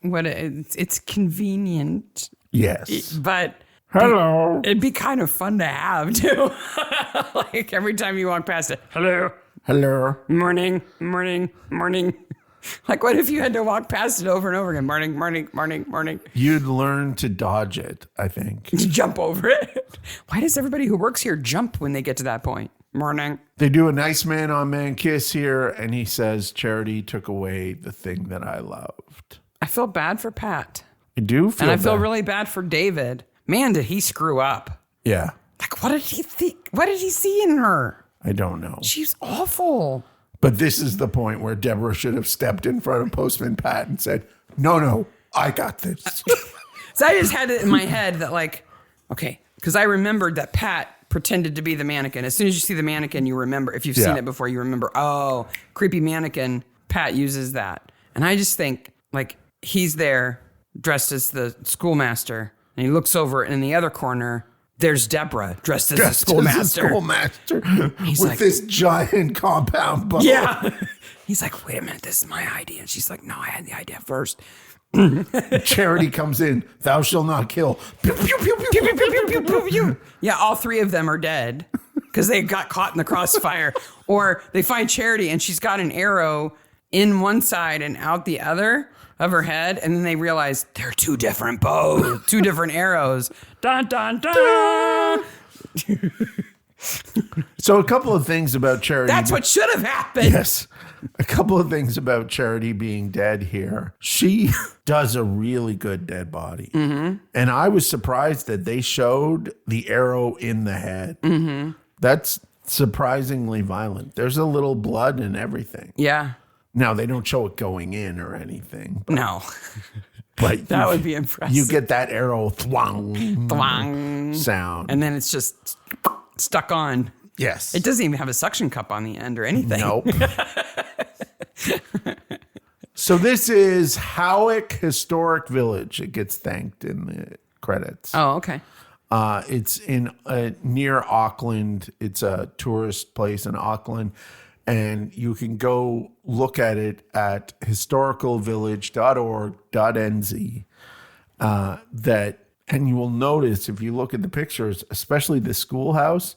it's convenient. Yes. But hello. It'd be kind of fun to have too. Like every time you walk past it. Hello. Hello. Morning. Morning. Morning. Like, what if you had to walk past it over and over again? Morning, morning, morning, morning. You'd learn to dodge it, I think. You jump over it. Why does everybody who works here jump when they get to that point? Morning. They do a nice man-on-man kiss here, and he says, Charity took away the thing that I loved. I feel bad for Pat. I do feel And I feel bad. really bad for David. Man, did he screw up. Yeah. Like, what did he think? What did he see in her? I don't know. She's awful. But this is the point where Deborah should have stepped in front of Postman Pat and said, no, I got this. So I just had it in my head that like, okay, because I remembered that Pat pretended to be the mannequin. As soon as you see the mannequin, you remember. If you've seen it before, you remember, oh, creepy mannequin. Pat uses that. And I just think like he's there dressed as the schoolmaster and he looks over and in the other corner, there's Deborah dressed as the schoolmaster. With like, this giant compound bow. Yeah. He's like, wait a minute, this is my idea. And she's like, no, I had the idea first. Charity comes in, thou shalt not kill. Pew, pew, pew, pew, pew, pew, pew, pew, pew, pew. Yeah, all three of them are dead because they got caught in the crossfire. Or they find Charity and she's got an arrow in one side and out the other of her head. And then they realize they're two different bows, two different arrows. Dun, dun, dun. So a couple of things about Charity. That's what should have happened. Yes. A couple of things about Charity being dead here. She does a really good dead body. Mm-hmm. And I was surprised that they showed the arrow in the head. Mm-hmm. That's surprisingly violent. There's a little blood and everything. Yeah. Now, they don't show it going in or anything. No. But That would be impressive. You get that arrow thwang, Thwang. sound. And then it's just stuck on. Yes. It doesn't even have a suction cup on the end or anything. Nope. So this is Howick Historic Village. It gets thanked in the credits. Oh, okay. It's in near Auckland. It's a tourist place in Auckland. And you can go look at it at historicalvillage.org.nz. And you will notice if you look at the pictures, especially the schoolhouse,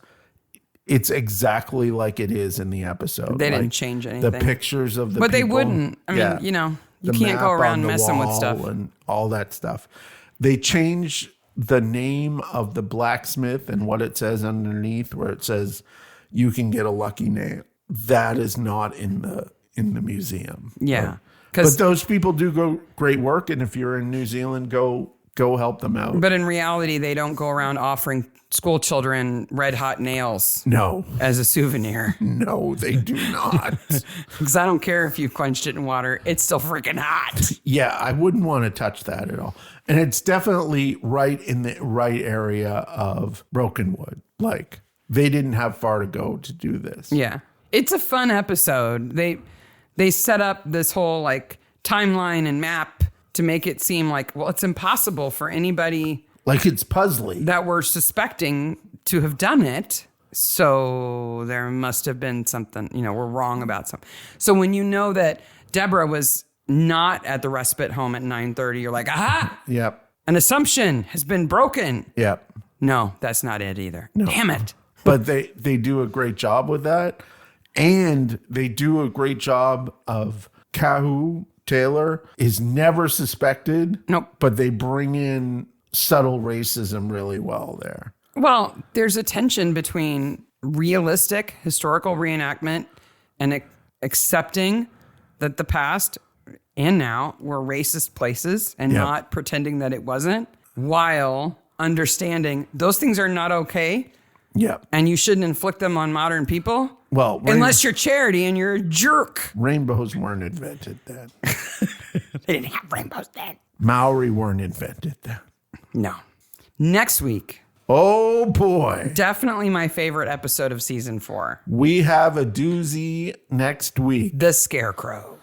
it's exactly like it is in the episode. They didn't change anything. The pictures of the But people, they wouldn't. I mean, you know, you the can't go map around on the messing with wall stuff. and all that stuff. They changed the name of the blacksmith and what it says underneath, where it says you can get a lucky nail. That is not in the museum. Yeah. But those people do go great work, and if you're in New Zealand, go help them out. But in reality, they don't go around offering school children red hot nails. No. As a souvenir. No, they do not. Because I don't care if you quenched it in water. It's still freaking hot. Yeah, I wouldn't want to touch that at all. And it's definitely right in the right area of Brokenwood. Like, they didn't have far to go to do this. Yeah. It's a fun episode. They set up this whole like timeline and map to make it seem like, well, it's impossible for anybody like it's puzzly that we're suspecting to have done it. So there must have been something, you know, we're wrong about something. So when you know that Deborah was not at the respite home at 9:30, you're like, aha, Yep. an assumption has been broken. Yep. No, that's not it either. No. Damn it. But they do a great job with that. And they do a great job of Cahokia Taylor is never suspected. Nope. But they bring in subtle racism really well there. Well, there's a tension between realistic historical reenactment and accepting that the past and now were racist places and not pretending that it wasn't, while understanding those things are not okay. Yep. And you shouldn't inflict them on modern people. Well, unless you're Charity and you're a jerk. Rainbows weren't invented then. They didn't have rainbows then. Maori weren't invented then. No. Next week. Oh, boy. Definitely my favorite episode of season 4. We have a doozy next week. The Scarecrow.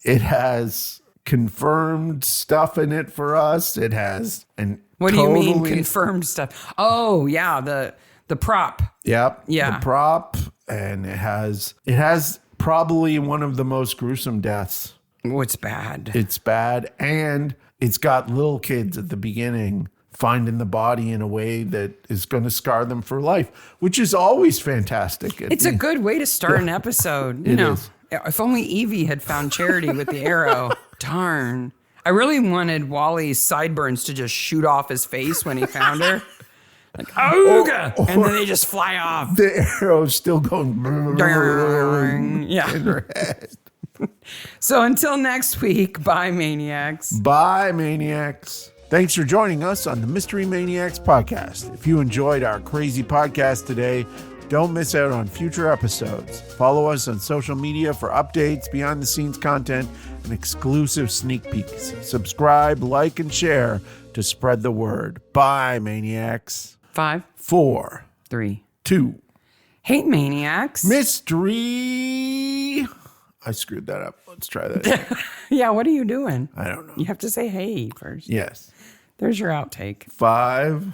It has confirmed stuff in it for us. It has an What do you mean confirmed stuff? Oh, yeah, the prop. Yep. Yeah. The prop, and it has probably one of the most gruesome deaths. Oh, it's bad. It's bad, and it's got little kids at the beginning finding the body in a way that is going to scar them for life, which is always fantastic. It's a good way to start an episode. You It know, is. If only Evie had found Charity with the arrow. Darn. I really wanted Wally's sideburns to just shoot off his face when he found her. Like, ooga! And then they just fly off. The arrow's still going Yeah. in her head. So until next week, bye, Maniacs. Bye, Maniacs. Thanks for joining us on the Mystery Maniacs podcast. If you enjoyed our crazy podcast today, don't miss out on future episodes. Follow us on social media for updates, behind-the-scenes content, and exclusive sneak peeks. Subscribe, like, and share to spread the word. Bye, Maniacs. 5, 4, 3, 2. Hate Maniacs. Mystery. I screwed that up. Let's try that. Yeah, what are you doing? I don't know. You have to say hey first. Yes. There's your outtake. 5,